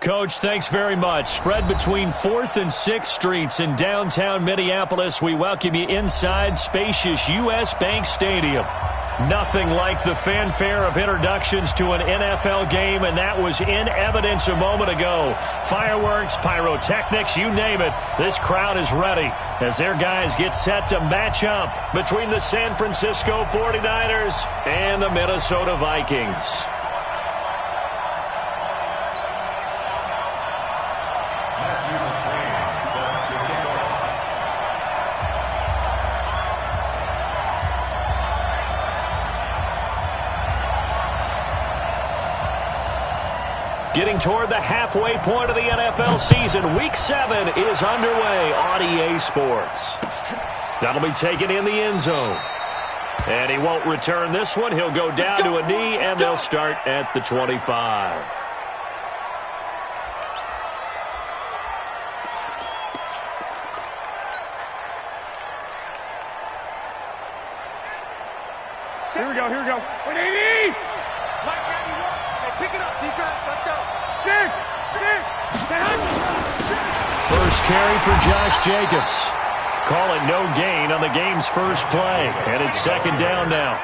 Coach. Thanks very much. Spread between 4th and 6th Streets in downtown Minneapolis. We welcome you inside spacious U.S. Bank Stadium. Nothing like the fanfare of introductions to an NFL game, and that was in evidence a moment ago. Fireworks, pyrotechnics, you name it. This crowd is ready as their guys get set to match up between the San Francisco 49ers and the Minnesota Vikings. Getting toward the halfway point of the NFL season, Week 7 is underway on EA Sports. That'll be taken in the end zone. And he won't return this one. He'll go down to a knee, and they'll start at the 25. Here we go. 180! Pick it up, defense. Let's go. First carry for Josh Jacobs. Call it no gain on the game's first play. And it's second down now.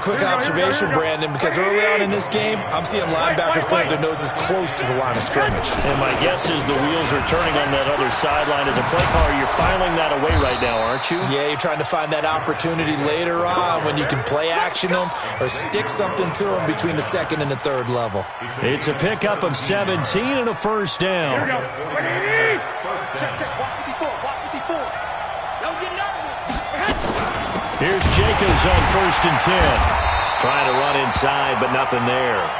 Quick observation, Brandon, because early on in this game, I'm seeing linebackers putting their noses close to the line of scrimmage. And my guess is the wheels are turning on that other sideline. As a play caller, you're filing that away right now, aren't you? Yeah, you're trying to find that opportunity later on when you can play action them or stick something to them between the second and the third level. It's a pickup of 17 and a first down. Here we go. 180! Check. Walk 54. Don't get nervous. Here's Jacobs on 1st and 10. Trying to run inside, but nothing there.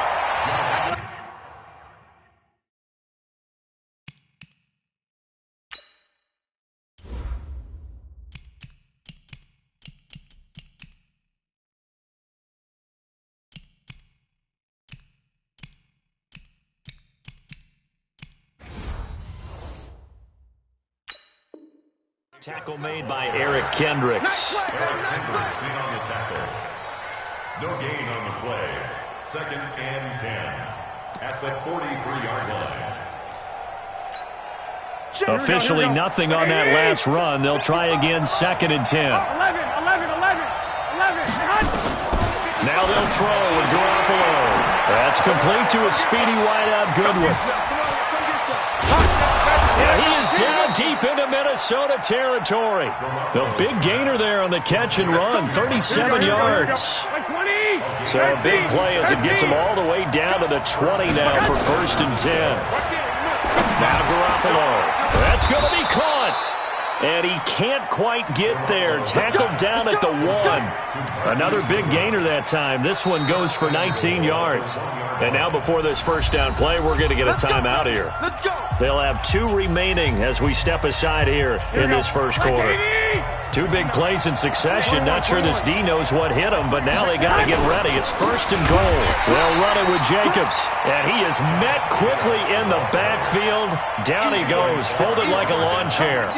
Tackle made by Eric Kendricks. No gain on the play. 2nd and 10 at the 43-yard line. Officially nothing on that last run. They'll try again 2nd and 10. 11. Now they'll throw with Garoppolo. That's complete to a speedy wideout Goodwin. Yeah, he is down deep into Minnesota territory. The big gainer there on the catch and run, 37 yards. So a big play as it gets him all the way down to the 20 now for 1st and 10. Now Garoppolo. That's going to be caught. And he can't quite get there. Tackled down at the 1. Another big gainer that time. This one goes for 19 yards. And now before this first down play, we're going to get a timeout here. They'll have 2 remaining as we step aside here in this first quarter. 2 big plays in succession. Not sure this D knows what hit him, but now they got to get ready. It's 1st and goal. They'll run it with Jacobs. And he is met quickly in the backfield. Down he goes, folded like a lawn chair.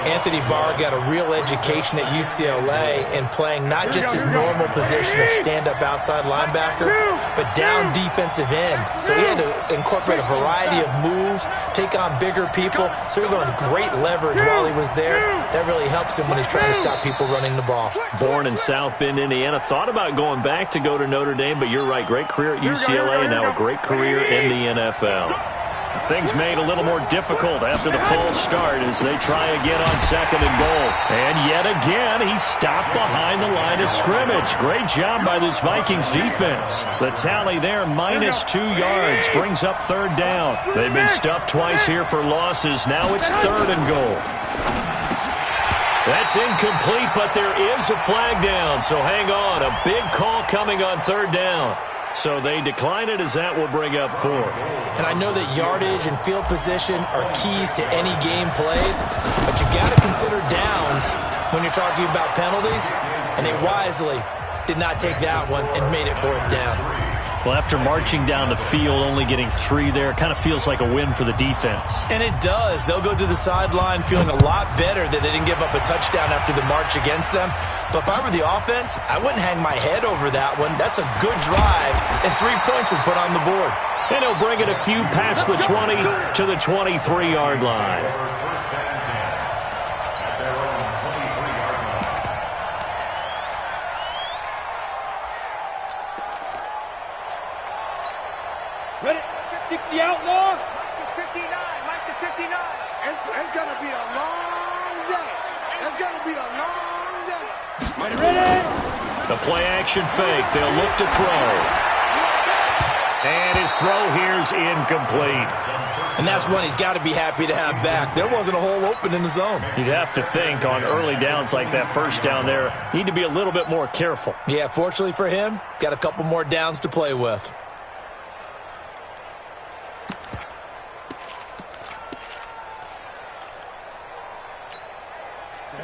Anthony Barr got a real education at UCLA in playing not just his normal position of stand-up outside linebacker, but down defensive end. So he had to incorporate a variety of moves, take on bigger people. So he learned great leverage while he was there. That really helps him when he's trying to stop people running the ball. Born in South Bend, Indiana. Thought about going back to go to Notre Dame, but you're right. Great career at UCLA and now a great career in the NFL. Things made a little more difficult after the false start as they try again on 2nd and goal. And yet again, he stopped behind the line of scrimmage. Great job by this Vikings defense. The tally there, -2 yards, brings up 3rd down. They've been stuffed twice here for losses. Now it's 3rd and goal. That's incomplete, but there is a flag down, so hang on. A big call coming on 3rd down. So they decline it as that will bring up 4th. And I know that yardage and field position are keys to any game played, but you got to consider downs when you're talking about penalties, and they wisely did not take that one and made it 4th down. Well, after marching down the field, only getting 3 there, kind of feels like a win for the defense. And it does. They'll go to the sideline feeling a lot better that they didn't give up a touchdown after the march against them. But if I were the offense, I wouldn't hang my head over that one. That's a good drive, and 3 points were put on the board. And he'll bring it a few past the 20 to the 23-yard line. First and 10 at their own 23-yard line. Ready? 60 outlaw. Mike is 59. Mike is 59. It's going to be a long day. It's going to be a long day. Ready? The play action fake. They'll look to throw. And his throw here's incomplete. And that's one he's got to be happy to have back. There wasn't a hole open in the zone. You'd have to think on early downs like that first down there, need to be a little bit more careful. Yeah, fortunately for him, got a couple more downs to play with.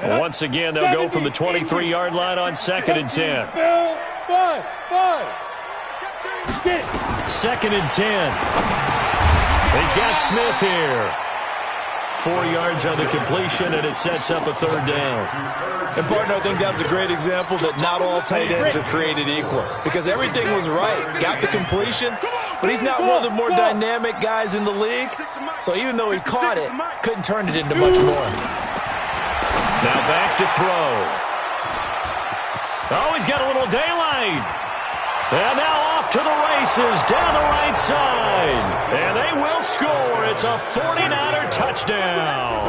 Once again, they'll go from the 23-yard line on 2nd and 10. Five. Get it. 2nd and 10. He's got Smith here. 4 yards on the completion, and it sets up a 3rd down. And, partner, I think that's a great example that not all tight ends are created equal. Because everything was right. Got the completion, but he's not one of the more dynamic guys in the league. So even though he caught it, couldn't turn it into much more. Now back to throw. Oh, he's got a little daylight. And now off to the races down the right side. And they will score. It's a 49er touchdown.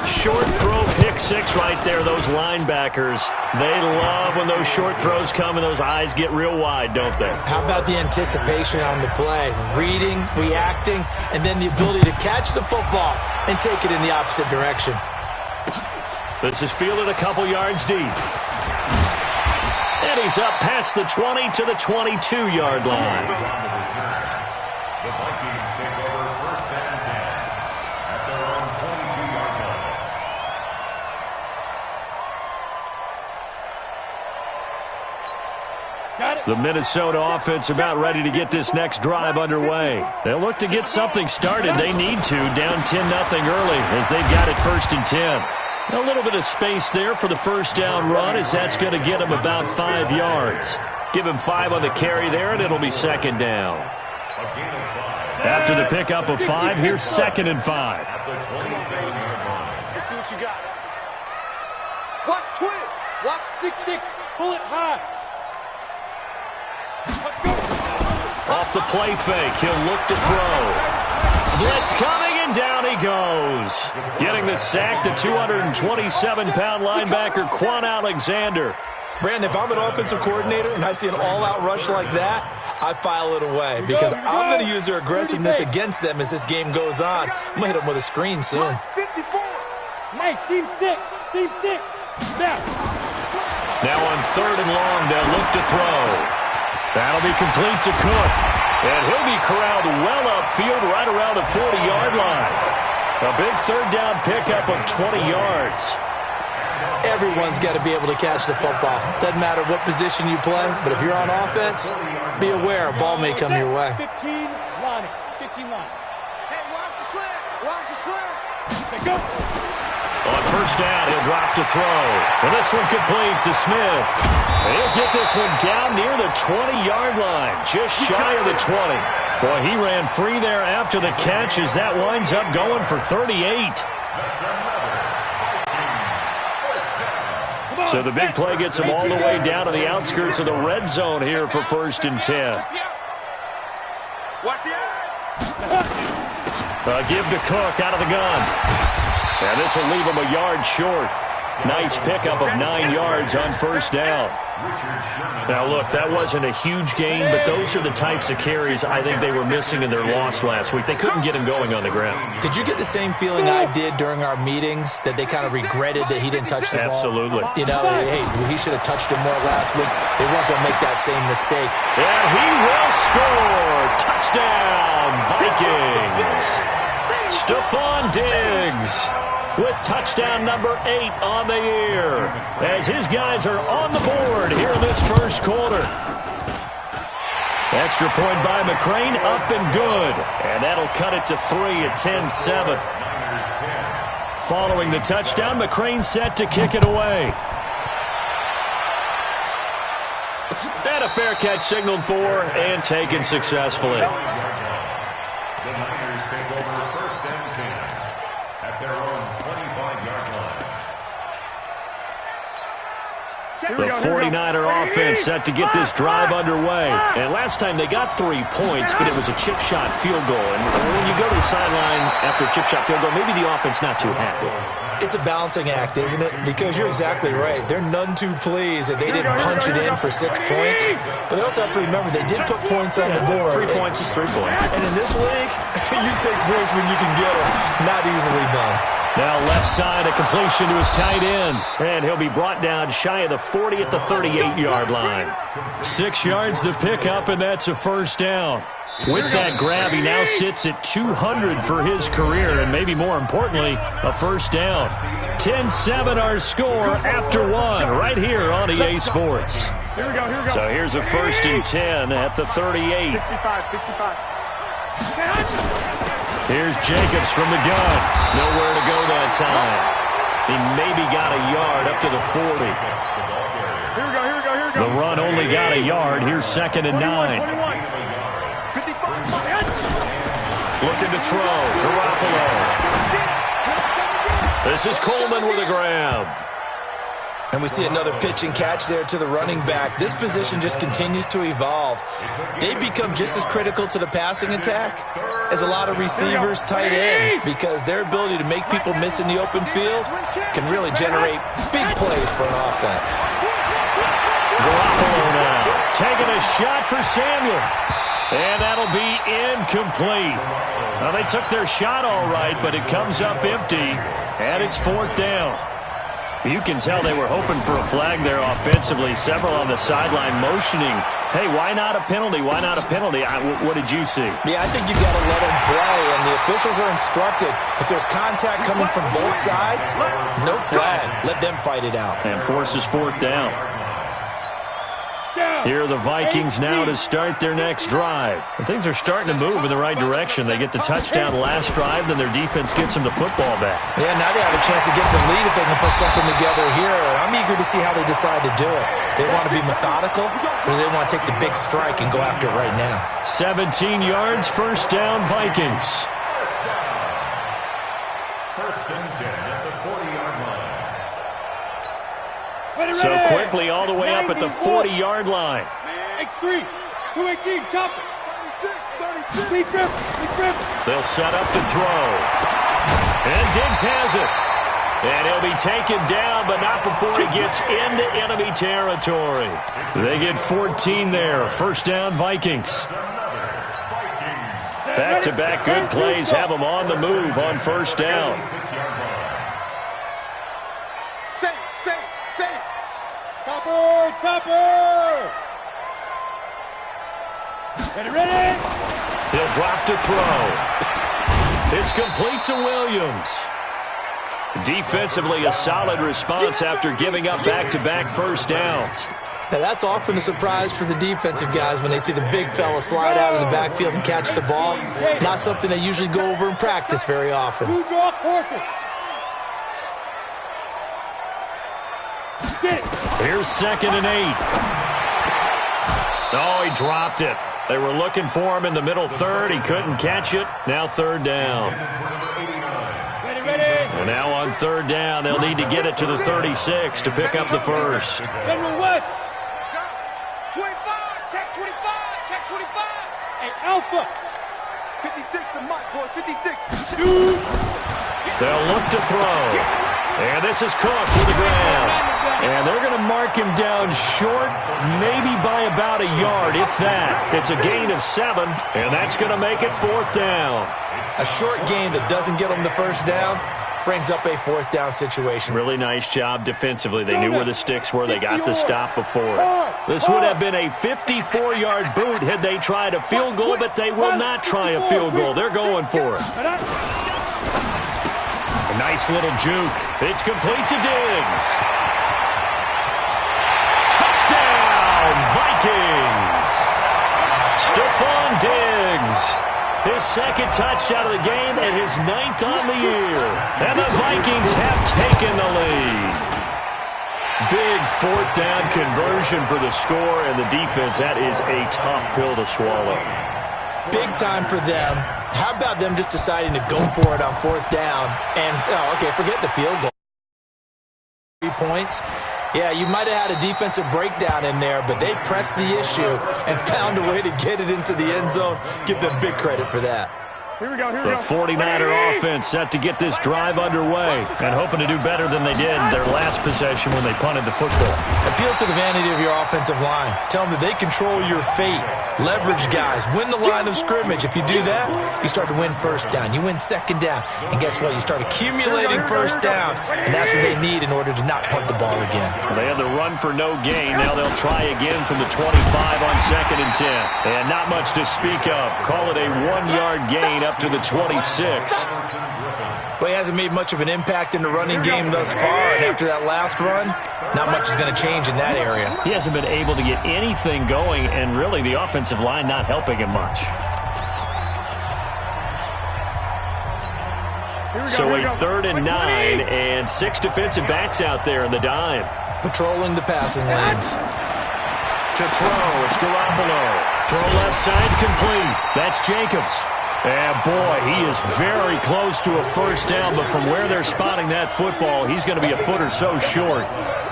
Short throw, pick six right there. Those linebackers, they love when those short throws come and those eyes get real wide, don't they? How about the anticipation on the play? Reading, reacting, and then the ability to catch the football and take it in the opposite direction. This is fielded a couple yards deep. And he's up past the 20 to the 22-yard line. The Vikings take over 1st and 10 at their own 22-yard line. Got it. The Minnesota offense about ready to get this next drive underway. They'll look to get something started. They need to, down 10-0 early as they've got it 1st and 10. A little bit of space there for the first down run as that's going to get him about 5 yards. Give him 5 on the carry there, and it'll be 2nd down. After the pickup of 5, here's 2nd and 5. At the 27-yard line. Let's see what you got. Watch twins. Watch 6-6. Pull it high. Off the play fake, he'll look to throw. Blitz coming, and down he goes. Getting the sack, the 227-pound linebacker, Quan Alexander. Brandon, if I'm an offensive coordinator and I see an all-out rush like that, I file it away because I'm going to use their aggressiveness against them as this game goes on. I'm going to hit them with a screen soon. 54. Nice. Seam 6. Now on 3rd and long, they'll look to throw. That'll be complete to Cook. And he'll be corralled well upfield right around the 40-yard line. A big 3rd down pickup of 20 yards. Everyone's got to be able to catch the football. Doesn't matter what position you play, but if you're on offense, be aware a ball may come your way. 15 line. Hey, watch the slant. Watch the slant. Go. On 1st down, he'll drop to throw. And this one complete to Smith. And he'll get this one down near the 20-yard line, just shy of the 20. Boy, he ran free there after the catch as that winds up going for 38. So the big play gets him all the way down to the outskirts of the red zone here for 1st and 10. Watch the eye. Give to Cook out of the gun. And this will leave him a yard short. Nice pickup of 9 yards on 1st down. Now, look, that wasn't a huge gain, but those are the types of carries I think they were missing in their loss last week. They couldn't get him going on the ground. Did you get the same feeling I did during our meetings, that they kind of regretted that he didn't touch the ball? Absolutely. You know, hey, he should have touched him more last week. They weren't going to make that same mistake. And he will score. Touchdown, Vikings. Stephon Diggs with touchdown number 8 on the year as his guys are on the board here in this 1st quarter. Extra point by McCrane, up and good. And that'll cut it to 3 at 10-7. Following the touchdown, McCrane set to kick it away. And And a fair catch signaled for and taken successfully. The Niners take over 1st and 10 at their own 25-yard line. The 49er offense set to get this drive underway. And last time they got 3 points, but it was a chip shot field goal. And when you go to the sideline after a chip shot field goal, maybe the offense not too happy. It's a balancing act, isn't it? Because you're exactly right. They're none too pleased that they didn't punch it in for 6 points. But they also have to remember they did put points on the board. 3 points is 3 points. And in this league, you take points when you can get them. Not easily done. Now left side, a completion to his tight end. And he'll be brought down shy of the 40 at the 38-yard line. 6 yards the pickup, and that's a first down. With that grab, he now sits at 200 for his career, and maybe more importantly, a first down. 10-7 our score after 1 right here on EA Sports. Here we go. So here's a 1st and 10 at the 38. 65. Here's Jacobs from the gun. Nowhere to go that time. He maybe got a yard up to the 40. Here we go. The run only got a yard. Here's 2nd and 9. 55. Looking to throw. Garoppolo. This is Coleman with a grab. And we see another pitch and catch there to the running back. This position just continues to evolve. They become just as critical to the passing attack as a lot of receivers, tight ends, because their ability to make people miss in the open field can really generate big plays for an offense. Garoppolo now taking a shot for Samuel. And that'll be incomplete. Now, they took their shot all right, but it comes up empty, and it's 4th down. You can tell they were hoping for a flag there offensively. Several on the sideline motioning, hey, why not a penalty? Why not a penalty? What did you see? Yeah, I think you've got to let them play, and the officials are instructed. If there's contact coming from both sides, no flag. Let them fight it out. And forces 4th down. Here are the Vikings now to start their next drive. And things are starting to move in the right direction. They get the touchdown last drive, then their defense gets them the football back. Yeah, now they have a chance to get the lead if they can put something together here. I'm eager to see how they decide to do it. They want to be methodical, or they want to take the big strike and go after it right now. 17 yards, 1st down, Vikings. 1st and 10 at the 40-yard line. So quickly all the way up at the 40-yard line. X3, 218, chop it. 36. They'll set up to throw. And Diggs has it. And he'll be taken down, but not before he gets into enemy territory. They get 14 there. 1st down, Vikings. Back-to-back good plays have them on the move on 1st down. Chopper! Ready? He'll drop to throw. It's complete to Williams. Defensively, a solid response after giving up back-to-back 1st downs. Now, that's often a surprise for the defensive guys when they see the big fella slide out of the backfield and catch the ball. Not something they usually go over in practice very often. Here's 2nd and 8. Oh, he dropped it. They were looking for him in the middle third. He couldn't catch it. Now 3rd down. And now on 3rd down, they'll need to get it to the 36 to pick up the first. General West. 25, check 25. Hey, Alpha. 56 to Mike, boys, 56. Shoot. They'll look to throw. And this is Cook with the grab. And they're going to mark him down short, maybe by about a yard, if that. It's a gain of 7, and that's going to make it 4th down. A short gain that doesn't get them the first down brings up a 4th down situation. Really nice job defensively. They knew where the sticks were. They got the stop before it. This would have been a 54-yard boot had they tried a field goal, but they will not try a field goal. They're going for it. A nice little juke. It's complete to Diggs. Touchdown, Vikings. Stephon Diggs. His 2nd touchdown of the game and his 9th on the year. And the Vikings have taken the lead. Big fourth down conversion for the score, and the defense, that is a tough pill to swallow. Big time for them. How about them just deciding to go for it on fourth down? And, forget the field goal. 3 points. Yeah, you might have had a defensive breakdown in there, but they pressed the issue and found a way to get it into the end zone. Give them big credit for that. The 49er offense set to get this drive underway and hoping to do better than they did their last possession when they punted the football. Appeal to the vanity of your offensive line. Tell them that they control your fate. Leverage guys. Win the line of scrimmage. If you do that, you start to win first down. You win second down. And guess what? You start accumulating first downs. And that's what they need in order to not punt the ball again. Well, they had the run for no gain. Now they'll try again from the 25 on 2nd and 10. And not much to speak of. Call it a 1-yard gain up to the 26. Well, he hasn't made much of an impact in the running game thus far, and after that last run, not much is going to change in that area. He hasn't been able to get anything going, and really the offensive line not helping him much. So a 3rd and 9, and 6 defensive backs out there in the dime. Patrolling the passing lanes. To throw, it's Garoppolo. Throw left side, complete. That's Jacobs. And, boy, he is very close to a first down, but from where they're spotting that football, he's going to be a foot or so short.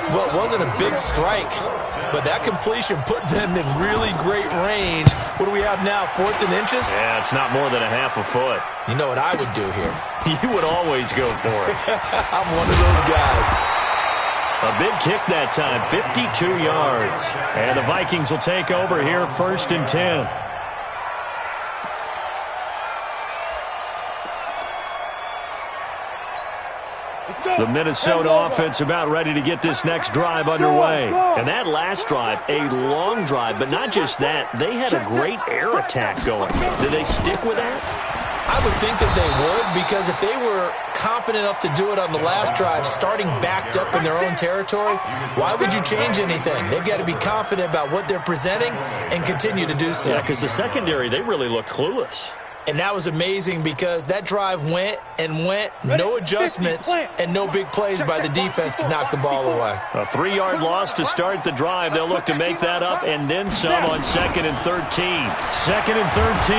Well, it wasn't a big strike, but that completion put them in really great range. What do we have now, 4th and inches? Yeah, it's not more than a half a foot. You know what I would do here? You would always go for it. I'm one of those guys. A big kick that time, 52 yards. And the Vikings will take over here, 1st and 10. The Minnesota offense about ready to get this next drive underway. And that last drive, a long drive, but not just that. They had a great air attack going. Did they stick with that? I would think that they would, because if they were confident enough to do it on the last drive, starting backed up in their own territory, why would you change anything? They've got to be confident about what they're presenting and continue to do so. Yeah, because the secondary, they really look clueless. And that was amazing because that drive went and went, no adjustments, and no big plays by the defense to knock the ball away. A 3-yard loss to start the drive. They'll look to make that up and then some on 2nd and 13. 2nd and 13.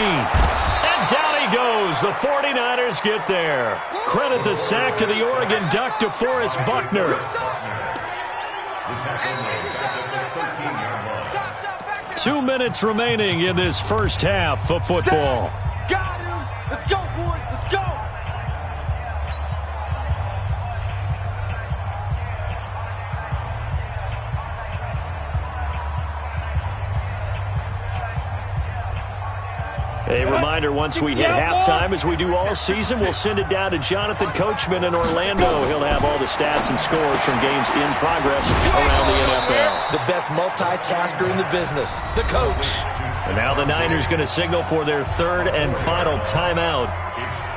And down he goes. The 49ers get there. Credit the sack to the Oregon Duck, DeForest Buckner. 2 minutes remaining in this first half of football. Got him. Let's go, boys. Let's go. A reminder, once we hit halftime, as we do all season, we'll send it down to Jonathan Coachman in Orlando. He'll have all the stats and scores from games in progress around the NFL. The best multitasker in the business, the coach. And now the Niners going to signal for their 3rd and final timeout.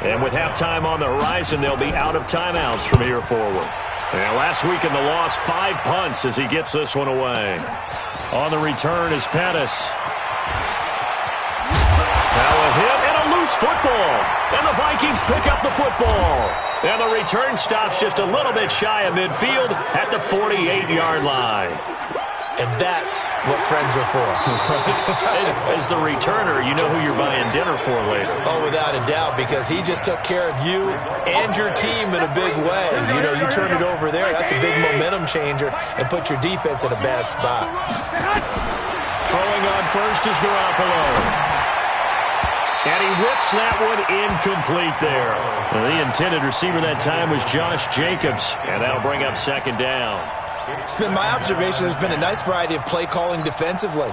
And with halftime on the horizon, they'll be out of timeouts from here forward. And last week in the loss, 5 punts as he gets this one away. On the return is Pettis. Now a hit and a loose football. And the Vikings pick up the football. And the return stops just a little bit shy of midfield at the 48-yard line. And that's what friends are for. As the returner, you know who you're buying dinner for later. Oh, without a doubt, because he just took care of you and your team in a big way. You know, you turn it over there, that's a big momentum changer, and put your defense in a bad spot. Throwing on first is Garoppolo. And he whips that one incomplete there. The intended receiver that time was Josh Jacobs, and that'll bring up 2nd down. It's been my observation there's been a nice variety of play calling defensively.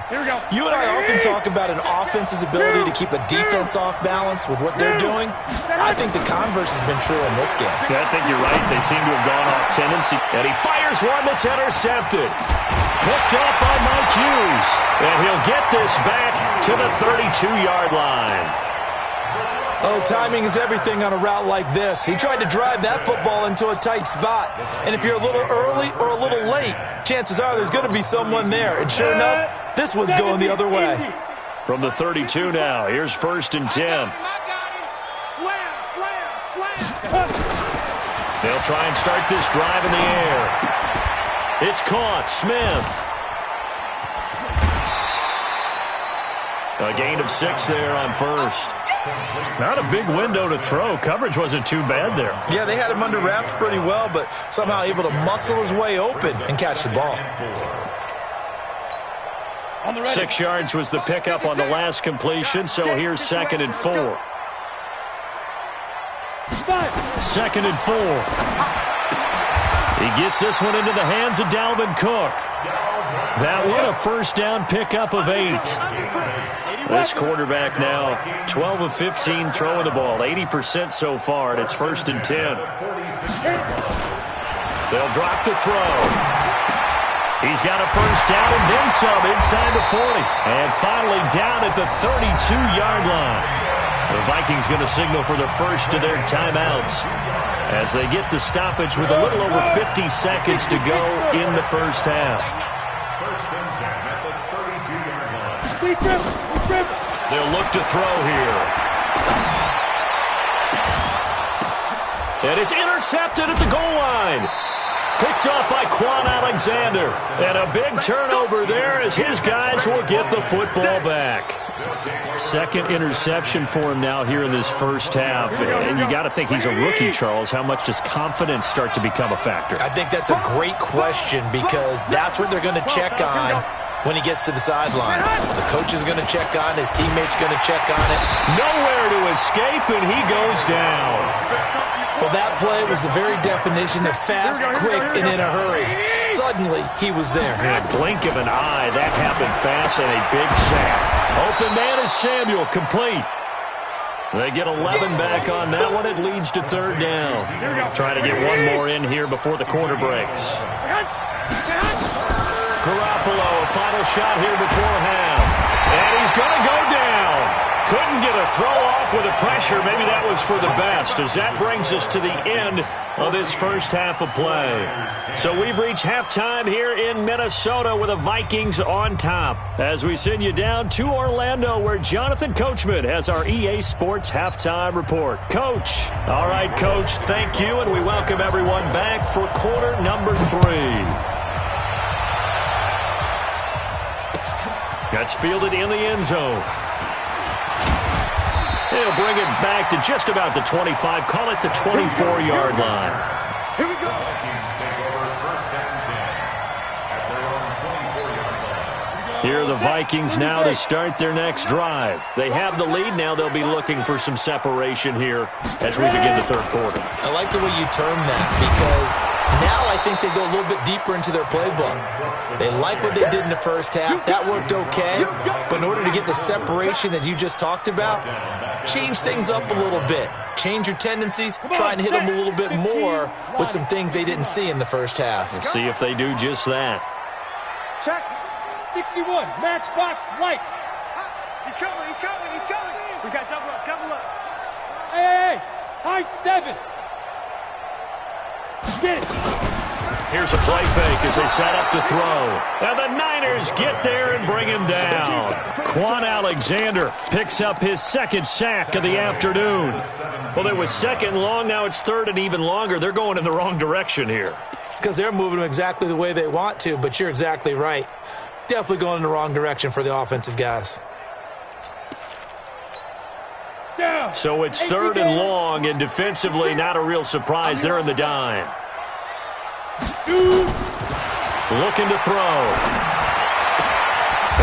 You and I often talk about an offense's ability to keep a defense off balance with what they're doing. I think the converse has been true in this game. Yeah, I think you're right. They seem to have gone off tendency. And he fires one that's intercepted. Picked up by Mike Hughes. And he'll get this back to the 32-yard line. Oh, timing is everything on a route like this. He tried to drive that football into a tight spot. And if you're a little early or a little late, chances are there's going to be someone there. And sure enough, this one's going the other way. From the 32 now, here's 1st and 10. Slam, slam, slam. They'll try and start this drive in the air. It's caught. Smith. A gain of 6 there on first. Not a big window to throw. Coverage wasn't too bad there. Yeah, they had him under wraps pretty well, but somehow able to muscle his way open and catch the ball. 6 yards was the pickup on the last completion, so here's 2nd and 4. 2nd and 4. He gets this one into the hands of Dalvin Cook. That one a first down pickup of 8. This quarterback now 12 of 15 throwing the ball, 80% so far, and it's 1st and 10. They'll drop the throw. He's got a first down and then some inside the 40. And finally down at the 32-yard line. The Vikings going to signal for the first of their timeouts as they get the stoppage with a little over 50 seconds to go in the first half. 1st and 10 at the 32-yard line. They'll look to throw here. And it's intercepted at the goal line. Picked up by Quan Alexander. And a big turnover there as his guys will get the football back. 2nd interception for him now here in this first half. And you got to think he's a rookie, Charles. How much does confidence start to become a factor? I think that's a great question because that's what they're going to check on when he gets to the sidelines. The coach is going to check on, his teammates going to check on it. Nowhere to escape, and he goes down. Well, that play was the very definition of fast, quick, and in a hurry. Suddenly, he was there. In a blink of an eye, that happened fast, and a big sack. Open man is Samuel, complete. They get 11 back on that one. It leads to 3rd down. Trying to get one more in here before the quarter breaks. Garoppolo, a final shot here before half. And he's going to go down. Couldn't get a throw off with the pressure. Maybe that was for the best, as that brings us to the end of this first half of play. So we've reached halftime here in Minnesota with the Vikings on top as we send you down to Orlando where Jonathan Coachman has our EA Sports halftime report. Coach. All right, Coach, thank you, and we welcome everyone back for quarter number 3. That's fielded in the end zone. They'll bring it back to just about the 25. Call it the 24-yard line. Here we go. Here are the Vikings now to start their next drive. They have the lead. Now they'll be looking for some separation here as we begin the 3rd quarter. I like the way you term that because now I think they go a little bit deeper into their playbook. They like what they did in the first half. That worked okay. But in order to get the separation that you just talked about, change things up a little bit. Change your tendencies. Try and hit them a little bit more with some things they didn't see in the first half. We'll see if they do just that. Check. 61. Matchbox lights. He's coming. He's coming. He's coming. We got double up. Double up. Hey. High 7. Get it. Here's a play fake as they set up to throw. And the Niners get there and bring him down. Quan Alexander picks up his 2nd sack of the afternoon. Well, it was 2nd long. Now it's 3rd and even longer. They're going in the wrong direction here. Because they're moving them exactly the way they want to, but you're exactly right. Definitely going in the wrong direction for the offensive guys. So it's 3rd and long, and defensively not a real surprise. They're in the dime. Looking to throw.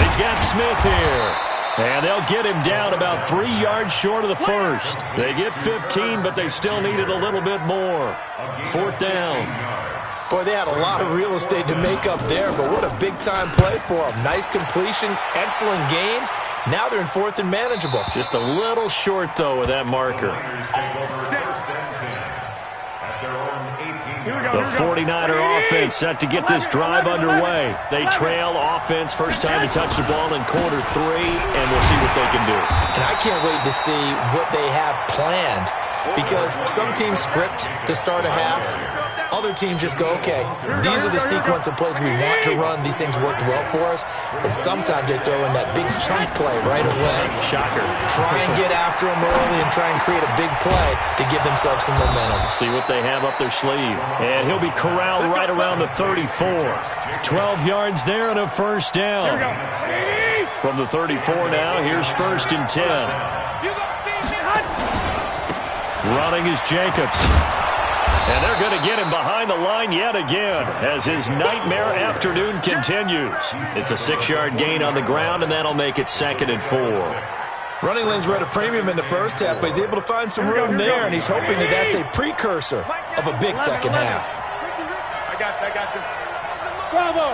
He's got Smith here. And they'll get him down about 3 yards short of the first. They get 15, but they still needed a little bit more. 4th down. Boy, they had a lot of real estate to make up there, but what a big-time play for them. Nice completion, excellent game. Now they're in 4th and manageable. Just a little short, though, with that marker. The 49er offense set to get this drive underway. They trail offense first time to touch the ball in quarter 3, and we'll see what they can do. And I can't wait to see what they have planned because some teams script to start a half. Other teams just go, okay, these are the sequence of plays we want to run. These things worked well for us. And sometimes they throw in that big chunk play right away. Shocker. Try and get after them early and try and create a big play to give themselves some momentum. See what they have up their sleeve. And he'll be corralled right around the 34. 12 yards there and a first down. From the 34 now, here's 1st and 10. Running is Jacobs. And they're going to get him behind the line yet again as his nightmare afternoon continues. It's a 6-yard gain on the ground, and that'll make it 2nd and 4. Running lanes were at a premium in the first half, but he's able to find some room there, and he's hoping that that's a precursor of a big second half. I got you. Bravo!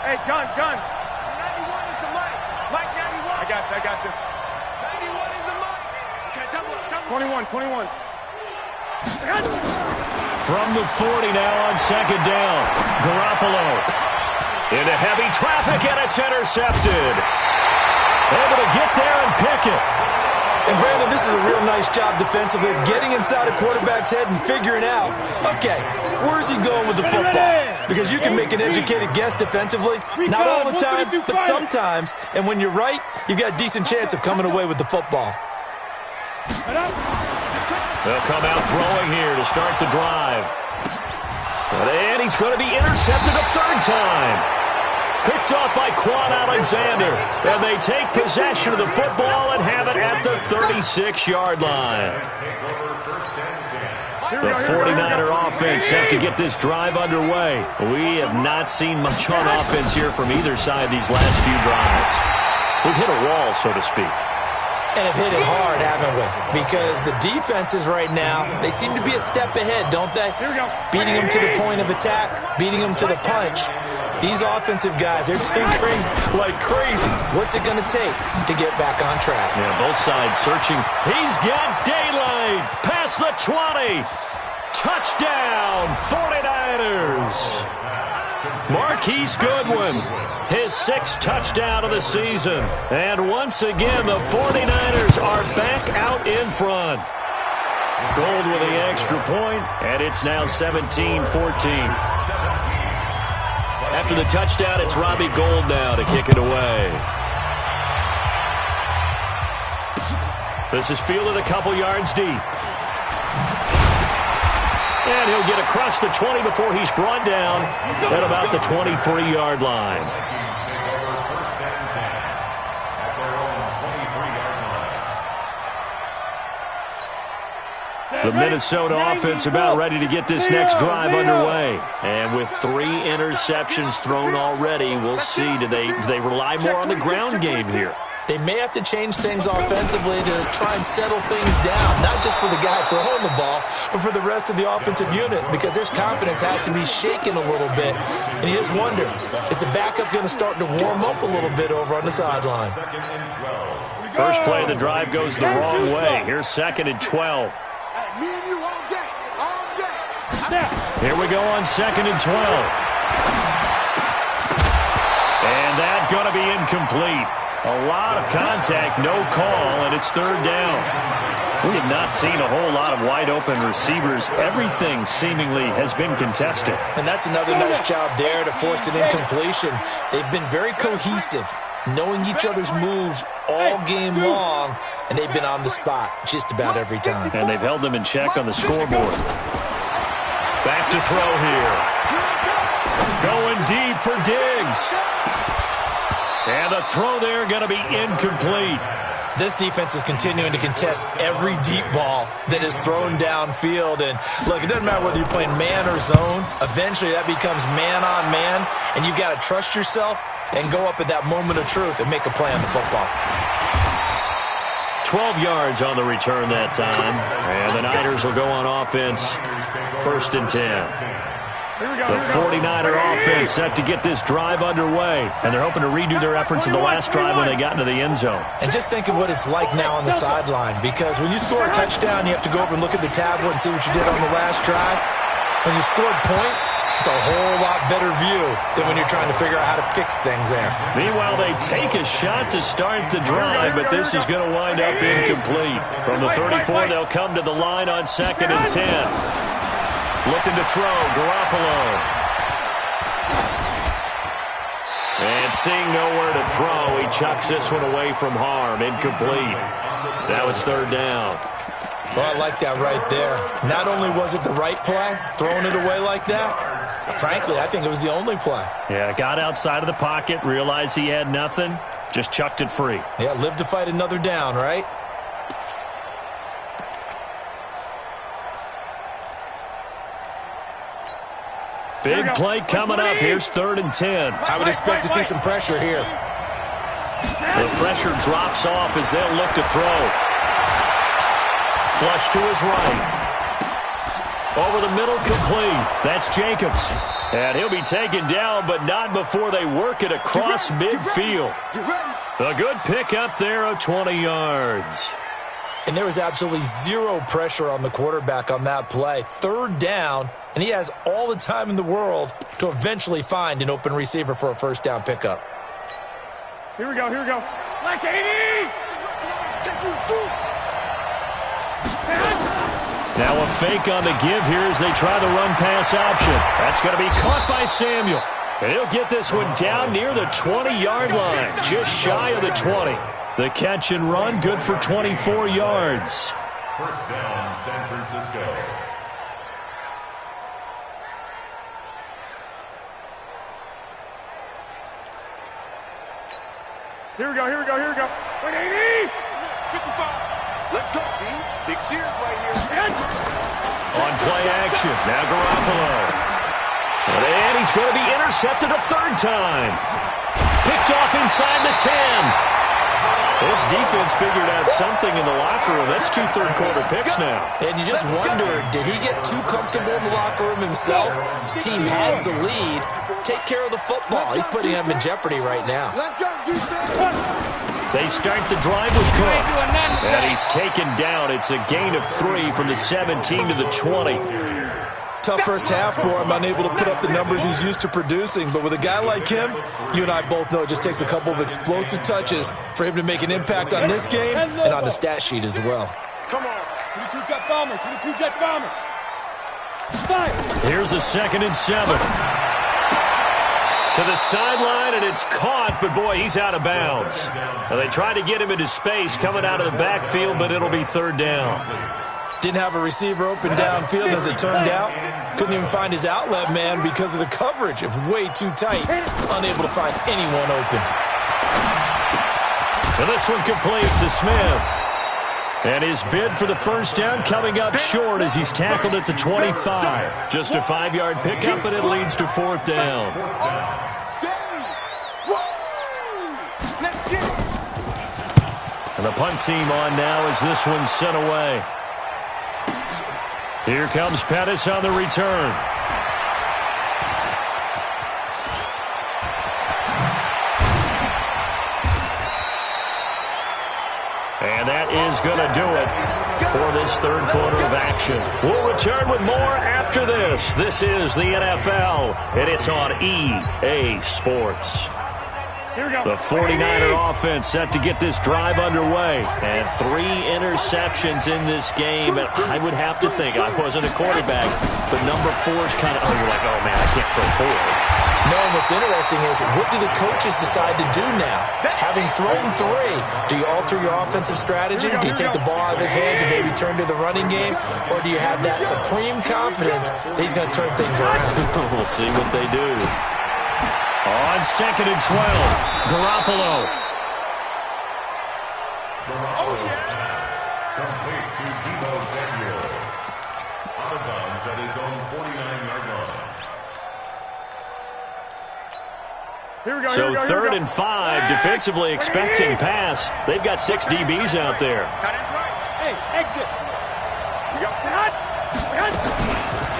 Hey, gun. 91 is the mic. Mike 91. I got you. 91 is the mic. Okay, double. 21. From the 40 now on 2nd down. Garoppolo into heavy traffic, and it's intercepted. Able to get there and pick it. And, Brandon, this is a real nice job defensively of getting inside a quarterback's head and figuring out, okay, where's he going with the football? Because you can make an educated guess defensively. Not all the time, but sometimes. And when you're right, you've got a decent chance of coming away with the football. They'll come out throwing here to start the drive. And he's going to be intercepted a 3rd time. Picked off by Quan Alexander. And they take possession of the football and have it at the 36-yard line. The 49er offense set to get this drive underway. We have not seen much on offense here from either side these last few drives. We've hit a wall, so to speak. And have hit it hard, haven't we? Because the defenses right now, they seem to be a step ahead, don't they? Beating them to the point of attack, beating them to the punch. These offensive guys, they're tinkering like crazy. What's it going to take to get back on track? Yeah, both sides searching. He's got daylight. Past the 20. Touchdown, 49ers. Marquise Goodwin, his 6th touchdown of the season. And once again, the 49ers are back out in front. Gold with the extra point, and it's now 17-14. After the touchdown, it's Robbie Gould now to kick it away. This is fielded a couple yards deep. And he'll get across the 20 before he's brought down at about the 23-yard line. The Minnesota offense about ready to get this next drive underway. And with 3 interceptions thrown already, we'll see. Do they rely more on the ground game here? They may have to change things offensively to try and settle things down, not just for the guy throwing the ball, but for the rest of the offensive unit, because their confidence has to be shaken a little bit. And you just wonder, is the backup going to start to warm up a little bit over on the sideline? First play of the drive goes the wrong way. Here's 2nd and 12. Me and you all day. Here we go on 2nd and 12. And that's going to be incomplete. A lot of contact, no call, and it's 3rd down. We have not seen a whole lot of wide-open receivers. Everything seemingly has been contested. And that's another nice job there to force an incompletion. They've been very cohesive, knowing each other's moves all game long, and they've been on the spot just about every time. And they've held them in check on the scoreboard. Back to throw here. Going deep for Diggs. And the throw there going to be incomplete. This defense is continuing to contest every deep ball that is thrown downfield. And, look, it doesn't matter whether you're playing man or zone. Eventually that becomes man on man, and you've got to trust yourself and go up at that moment of truth and make a play on the football. 12 yards on the return that time. And the Niners will go on offense. 1st and 10. The 49er offense set to get this drive underway. And they're hoping to redo their efforts in the last drive when they got into the end zone. And just think of what it's like now on the sideline. Because when you score a touchdown, you have to go over and look at the tablet and see what you did on the last drive. When you scored points, it's a whole lot better view than when you're trying to figure out how to fix things there. Meanwhile, they take a shot to start the drive, but this is going to wind up incomplete. From the 34, they'll come to the line on 2nd and 10. Looking to throw, Garoppolo. And seeing nowhere to throw, he chucks this one away from harm. Incomplete. Now it's third down. Well, I like that right there. Not only was it the right play, throwing it away like that, frankly, I think it was the only play. Yeah, got outside of the pocket, realized he had nothing, just chucked it free. Yeah, live to fight another down, right? Big play coming up. Here's 3rd and 10. I would expect to see some pressure here. The pressure drops off as they'll look to throw. Flush to his right. Over the middle, complete. That's Jacobs. And he'll be taken down, but not before they work it across midfield. A good pickup there of 20 yards. And there was absolutely zero pressure on the quarterback on that play. 3rd down, and he has all the time in the world to eventually find an open receiver for a first down pickup. Here we go, here we go. Like 80! Now a fake on the give here as they try the run-pass option. That's going to be caught by Samuel. And he'll get this one down near the 20-yard line, just shy of the 20. The catch and run, good for 24 yards. First down, San Francisco. Here we go, here we go, here we go. 180! 55. Let's go, B. Big Sears right here. On play action, now Garoppolo. And he's going to be intercepted a 3rd time. Picked off inside the 10. This defense figured out something in the locker room. That's 2 third-quarter picks now. And you just wonder, did he get too comfortable in the locker room himself? His team has the lead. Take care of the football. He's putting him in jeopardy right now. Let's go, defense. They start the drive with Cook. And he's taken down. It's a gain of 3 from the 17 to the 20. Tough first half for him, unable to put up the numbers he's used to producing. But with a guy like him, you and I both know it just takes a couple of explosive touches for him to make an impact on this game and on the stat sheet as well. Come on. 22 jet bomber, 22 jet bomber. Here's a 2nd and 7. To the sideline, and it's caught, but boy, he's out of bounds. Now, they tried to get him into space coming out of the backfield, but it'll be 3rd down. Didn't have a receiver open downfield, as it turned out. Couldn't even find his outlet man because of the coverage. It was way too tight. Unable to find anyone open. And this one complete to Smith. And his bid for the first down coming up short as he's tackled at the 25. Just a 5-yard pickup, and it leads to 4th down. And the punt team on now as this one's sent away. Here comes Pettis on the return. And that is going to do it for this 3rd quarter of action. We'll return with more after this. This is the NFL, and it's on EA Sports. The 49er offense set to get this drive underway. And 3 interceptions in this game. And I would have to think, I wasn't a quarterback, but number 4 is kind of, you're like, oh, man, I can't throw 4. No, and what's interesting is, what do the coaches decide to do now? Having thrown 3, do you alter your offensive strategy? Do you take the ball out of his hands and maybe turn to the running game? Or do you have that supreme confidence that he's going to turn things around? We'll see what they do. On 2nd and 12, Garoppolo. Complete to Deebo Samuel. Out of bounds at his own 49-yard line. Here we go, So here we go, 3rd and 5, defensively expecting pass. They've got 6 DBs out there. Hey, exit. You got that?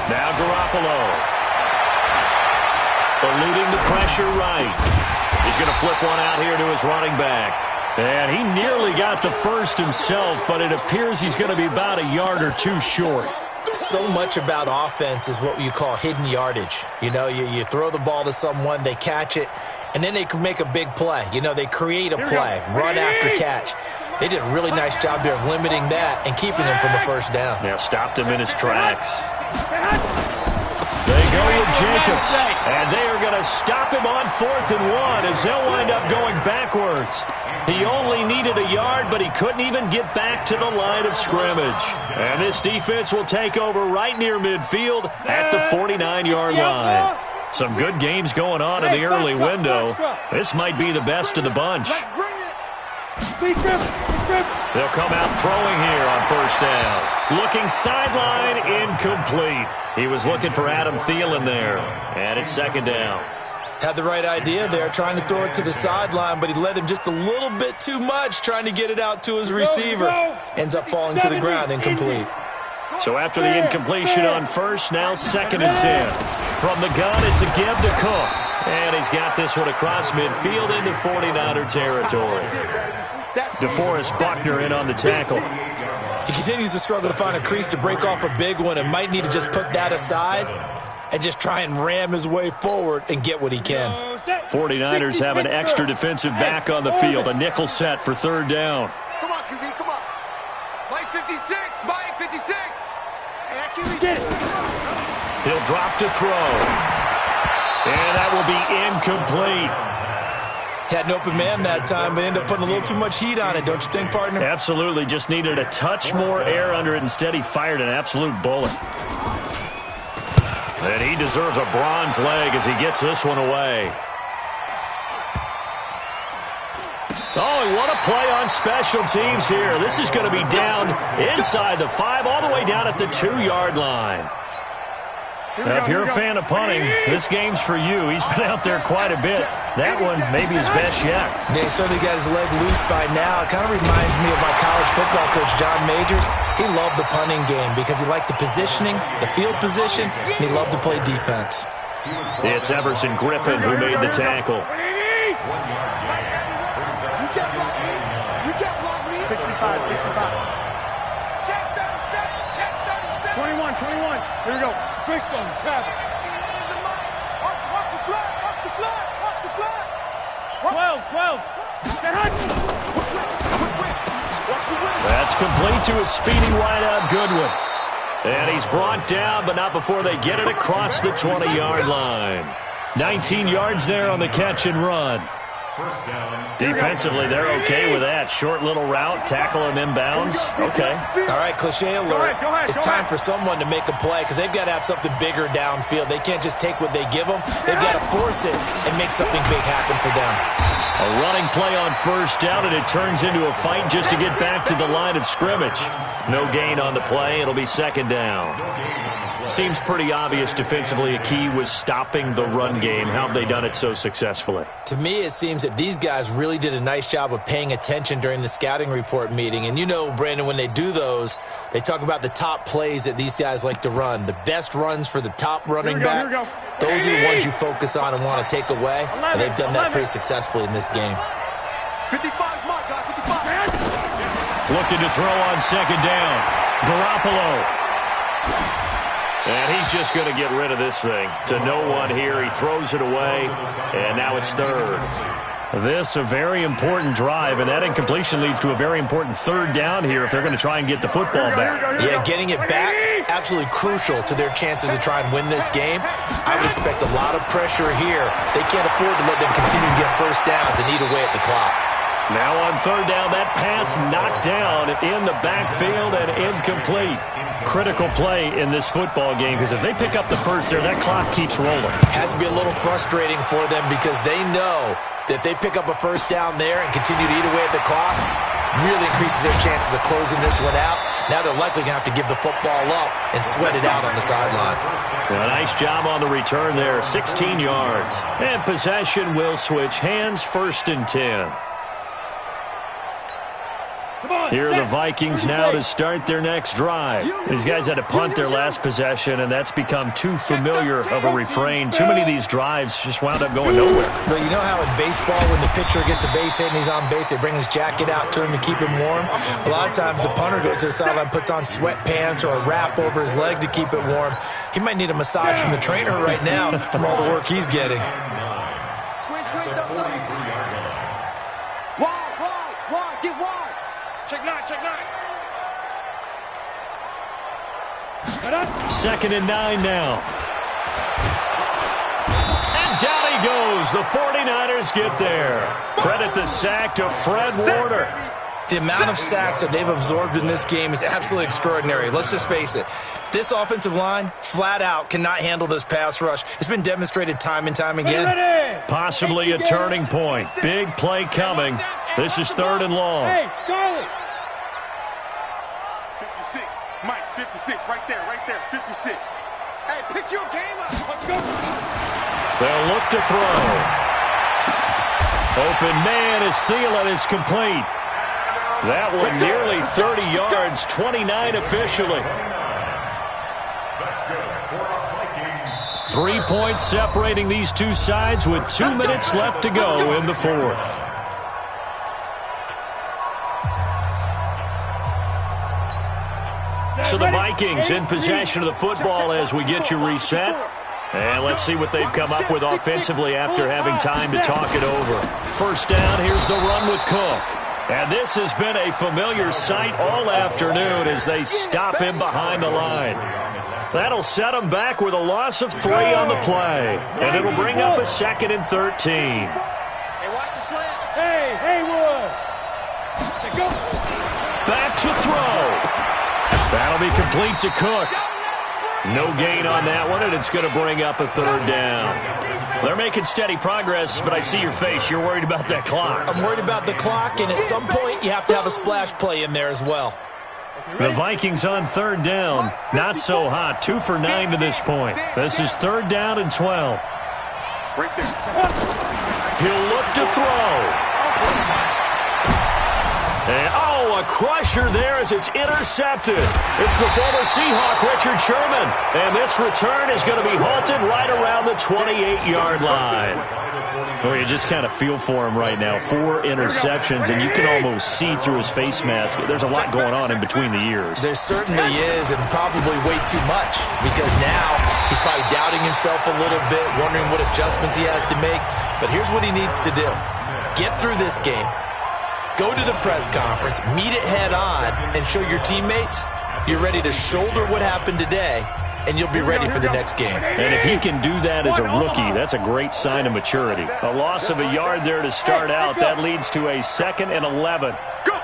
Now Garoppolo. Eluding the pressure right. He's going to flip one out here to his running back. And he nearly got the first himself, but it appears he's going to be about a yard or 2 short. So much about offense is what you call hidden yardage. You know, you throw the ball to someone, they catch it, and then they can make a big play. You know, they create a play, run after catch. They did a really nice job there of limiting that and keeping him from a first down. Yeah, stopped him in his tracks. They go with Jacobs, and they are going to stop him on 4th and 1 as he'll wind up going backwards. He only needed a yard, but he couldn't even get back to the line of scrimmage. And this defense will take over right near midfield at the 49-yard line. Some good games going on in the early window. This might be the best of the bunch. They'll come out throwing here on 1st down. Looking sideline, incomplete. He was looking for Adam Thielen there. And it's 2nd down. Had the right idea there, trying to throw it to the sideline, but he led him just a little bit too much, trying to get it out to his receiver. Ends up falling to the ground, incomplete. So after the incompletion on 1st, now 2nd and 10. From the gun, it's a give to Cook. And he's got this one across midfield into 49er territory. DeForest Buckner in on the tackle. He continues to struggle to find a crease to break off a big one and might need to just put that aside and just try and ram his way forward and get what he can. 49ers have an extra defensive back on the field. A nickel set for 3rd down. Come on, QB, come on. Mike 56, Mike 56. Hey, QB, get it. He'll drop to throw. And that will be incomplete. Had an open man that time, but ended up putting a little too much heat on it, don't you think, partner? Absolutely. Just needed a touch more air under it. Instead, he fired an absolute bullet. And he deserves a bronze leg as he gets this one away. Oh, what a play on special teams here. This is going to be down inside the 5, all the way down at the 2-yard line. Now, if you're a fan of punting, this game's for you. He's been out there quite a bit. That one may be his best yet. Yeah, he certainly got his leg loose by now. It kind of reminds me of my college football coach, John Majors. He loved the punting game because he liked the positioning, the field position, and he loved to play defense. It's Everson Griffin who made the tackle. You can't block me. You can't block me. 65. Check 37. 21. Here we go. Fixed on the trap. Watch the flat. 12. That's complete to a speedy wideout Goodwin. And he's brought down, but not before they get it across the 20-yard line. 19 yards there on the catch and run. Defensively, they're okay with that. Short little route, tackle him inbounds. Okay. All right, cliche alert. Go ahead. It's time for someone to make a play because they've got to have something bigger downfield. They can't just take what they give them. They've got to force it and make something big happen for them. A running play on 1st down, and it turns into a fight just to get back to the line of scrimmage. No gain on the play. It'll be 2nd down. Seems pretty obvious defensively a key was stopping the run game. How have they done it so successfully? To me, it seems that these guys really did a nice job of paying attention during the scouting report meeting. And you know, Brandon, when they do those, they talk about the top plays that these guys like to run. The best runs for the top running back. Those are the ones you focus on and want to take away. And they've done that pretty successfully in this game. 55, Mike, 55. Looking to throw on 2nd down. Garoppolo. And he's just going to get rid of this thing. To no one here. He throws it away. And now it's 3rd. This a very important drive, and that incompletion leads to a very important 3rd down here if they're going to try and get the football back. Yeah, getting it back, absolutely crucial to their chances to try and win this game. I would expect a lot of pressure here. They can't afford to let them continue to get 1st downs and eat away at the clock. Now on 3rd down, that pass knocked down in the backfield and incomplete. Critical play in this football game because if they pick up the 1st there, that clock keeps rolling. Has to be a little frustrating for them because they know that if they pick up a 1st down there and continue to eat away at the clock, really increases their chances of closing this one out. Now they're likely going to have to give the football up and sweat it out on the sideline. A nice job on the return there, 16 yards. And possession will switch hands, 1st and 10. Here are the Vikings now to start their next drive. These guys had to punt their last possession, and that's become too familiar of a refrain. Too many of these drives just wound up going nowhere. But you know how in baseball, when the pitcher gets a base hit and he's on base, they bring his jacket out to him to keep him warm? A lot of times the punter goes to the sideline, puts on sweatpants or a wrap over his leg to keep it warm. He might need a massage from the trainer right now from all the work he's getting. Squish, double. Wide, get wide. Check 9. 2nd and 9 now. goes. The 49ers get there. Credit the sack to Fred Warner. The amount of sacks that they've absorbed in this game is absolutely extraordinary. Let's just face it. This offensive line, flat out, cannot handle this pass rush. It's been demonstrated time and time again. Possibly a turning point. Big play coming. This is 3rd and long. Hey, Charlie. 56. Mike, 56. Right there, 56. Hey, pick your game up. Let's go. They'll look to throw. Open man is Thielen. It's complete. That one nearly 30 yards, 29 officially. 3 points separating these two sides with 2 minutes left to go in the 4th. So the Vikings in possession of the football as we get you reset. And let's see what they've come up with offensively after having time to talk it over. First down, here's the run with Cook. And this has been a familiar sight all afternoon as they stop him behind the line. That'll set him back with a loss of 3 on the play. And it'll bring up a 2nd and 13. Hey, watch the slant. Hey, Haywood. Go. Back to throw. That'll be complete to Cook. No gain on that one, and it's going to bring up a 3rd down. They're making steady progress, but I see your face. You're worried about that clock. I'm worried about the clock, and at some point, you have to have a splash play in there as well. The Vikings on 3rd down. Not so hot. 2 for 9 to this point. This is 3rd down and 12. Right there. He'll look to throw. And, a crusher there as it's intercepted. It's the former Seahawk, Richard Sherman. And this return is going to be halted right around the 28-yard line. Well, you just kind of feel for him right now. 4 interceptions, and you can almost see through his face mask. There's a lot going on in between the years. There certainly is, and probably way too much, because now he's probably doubting himself a little bit, wondering what adjustments he has to make. But here's what he needs to do. Get through this game. Go to the press conference, meet it head on, and show your teammates you're ready to shoulder what happened today, and you'll be ready for the next game. And if he can do that as a rookie, that's a great sign of maturity. A loss of a yard there to start out. That leads to a 2nd and 11. Go.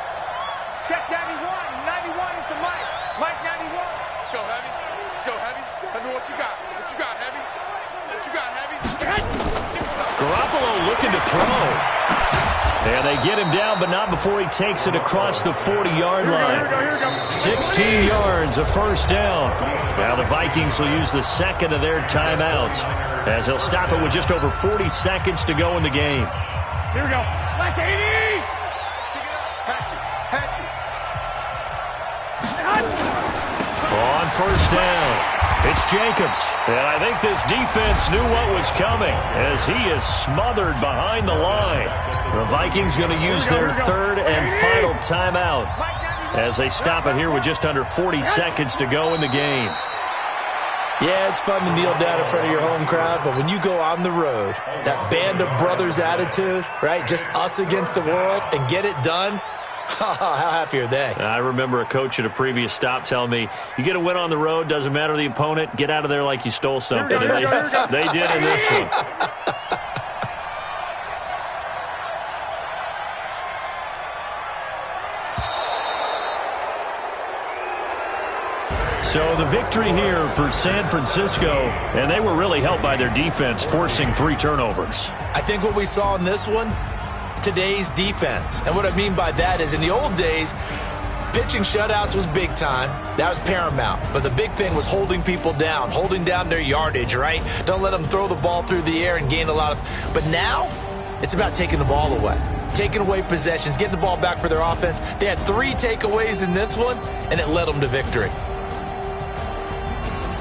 Check 91. 91 is the Mike. Mike 91. Let's go, Heavy. Let's go, Heavy. Let me what you got. What you got, Heavy? What you got, Heavy? Garoppolo looking to throw. And they get him down, but not before he takes it across the 40-yard line. 16 yards, a 1st down. Now the Vikings will use the 2nd of their timeouts as they'll stop it with just over 40 seconds to go in the game. Here we go. Like 80. On 1st down, it's Jacobs. And I think this defense knew what was coming as he is smothered behind the line. The Vikings going to use their 3rd and final timeout as they stop it here with just under 40 seconds to go in the game. Yeah, it's fun to kneel down in front of your home crowd, but when you go on the road, that band of brothers attitude, right, just us against the world, and get it done, how happy are they? I remember a coach at a previous stop telling me, you get a win on the road, doesn't matter the opponent, get out of there like you stole something. They did in this one. So the victory here for San Francisco, and they were really helped by their defense, forcing 3 turnovers. I think what we saw in this one, today's defense. And what I mean by that is in the old days, pitching shutouts was big time. That was paramount. But the big thing was holding people down, holding down their yardage, right? Don't let them throw the ball through the air and gain a lot of... But now, it's about taking the ball away. Taking away possessions, getting the ball back for their offense. They had 3 takeaways in this one, and it led them to victory.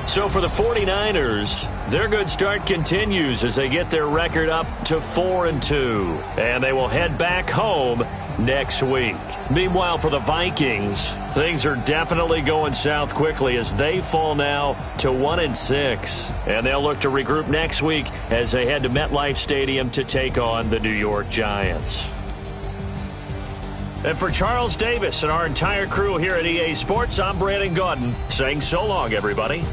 So for the 49ers, their good start continues as they get their record up to 4-2. And they will head back home next week. Meanwhile, for the Vikings, things are definitely going south quickly as they fall now to 1-6. And they'll look to regroup next week as they head to MetLife Stadium to take on the New York Giants. And for Charles Davis and our entire crew here at EA Sports, I'm Brandon Gaudin saying so long, everybody.